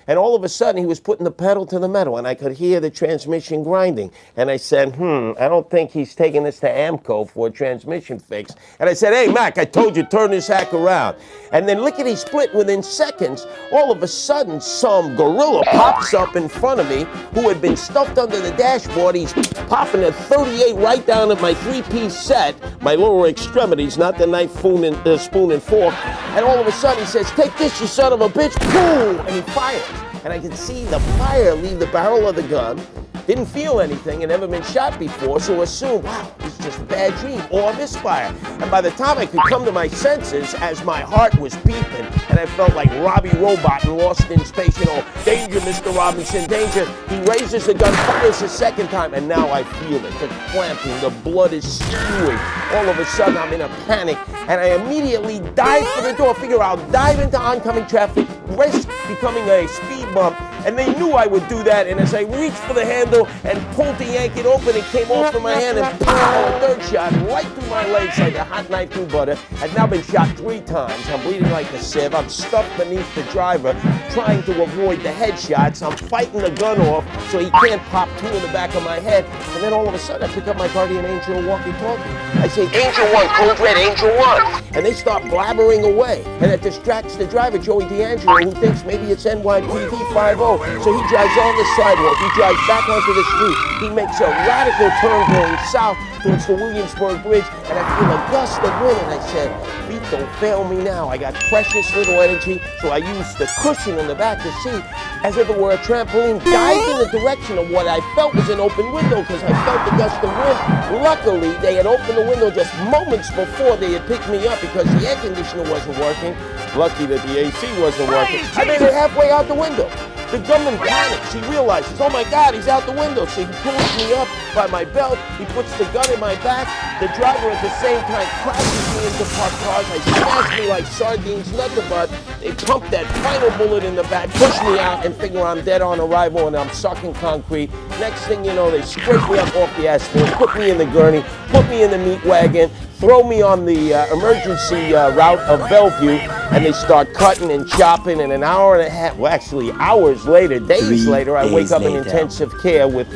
And all of a sudden, he was putting the pedal to the metal, and I could hear the transmission grinding. And I said, I don't think he's taking this to AMCO for a transmission fix. And I said, hey, Mac, I told you, turn this hack around. And then lickety split, within seconds, all of a sudden, some gorilla pops up in front of me who had been stuffed under the dashboard. He's popping a 38 right down at my three-piece set, my lower extremities, not the knife, spoon, and fork. And all of a sudden, he says, take this, you son of a bitch, boom! And he fires. And I could see the fire leave the barrel of the gun. Didn't feel anything and never been shot before, so assumed, wow, this is just a bad dream or a misfire. And by the time I could come to my senses, as my heart was beeping, and I felt like Robbie Robot in Lost in Space, danger, Mr. Robinson, danger. He raises the gun, fires a second time, and now I feel it. The clamping, the blood is spewing. All of a sudden, I'm in a panic, and I immediately dive for the door. Figure I'll dive into oncoming traffic, risk becoming a speed bump, and they knew I would do that, and as I reached for the handle and pulled to yank it open, it came off from my hand, and pow, a third shot right through my legs like a hot knife through butter. I've now been shot 3 times. I'm bleeding like a sieve. I'm stuffed beneath the driver, trying to avoid the headshots. I'm fighting the gun off so he can't pop 2 in the back of my head. And then all of a sudden, I pick up my guardian angel walkie-talkie. I say, Angel 1, code red, Angel 1. And they start blabbering away. And it distracts the driver, Joey D'Angelo, who thinks maybe it's NYPD 5-0. So he drives on the sidewalk. He drives back onto the street. He makes a radical turn going south towards the Williamsburg Bridge, and I feel a gust of wind, and I said, Pete, don't fail me now. I got precious little energy, so I used the cushion in the back of the seat as if it were a trampoline, dived in the direction of what I felt was an open window, because I felt the gust of wind. Luckily, they had opened the window just moments before they had picked me up because the air conditioner wasn't working. Lucky that the AC wasn't working. I made it halfway out the window. The gunman panics. He realizes, oh my God, he's out the window. So he pulls me up by my belt. He puts the gun in my back. The driver at the same time crashes me into parked cars. They smash me like sardines, nut to butt. They pump that final bullet in the back, push me out, and figure I'm dead on arrival and I'm sucking concrete. Next thing you know, they scrape me up off the asphalt, put me in the gurney, put me in the meat wagon, throw me on the emergency route of Bellevue, and they start cutting and chopping, and an hour and a half, well actually hours later, days later, I wake up in intensive care with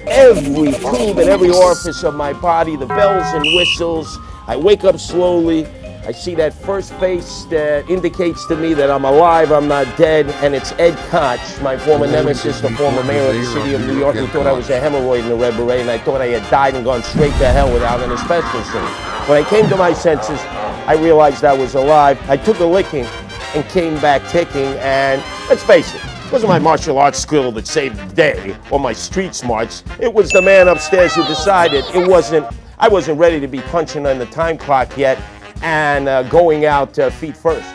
every tube and every orifice of my body, the bells and whistles. I wake up slowly. I see that first face that indicates to me that I'm alive, I'm not dead, and it's Ed Koch, my former nemesis, the former mayor of the city of New York, who thought I was a hemorrhoid in a red beret, and I thought I had died and gone straight to hell without an asbestos suit. When I came to my senses, I realized I was alive. I took a licking and came back ticking, and let's face it, it wasn't my martial arts skill that saved the day, or my street smarts. It was the man upstairs who decided I wasn't ready to be punching on the time clock yet, and going out feet first.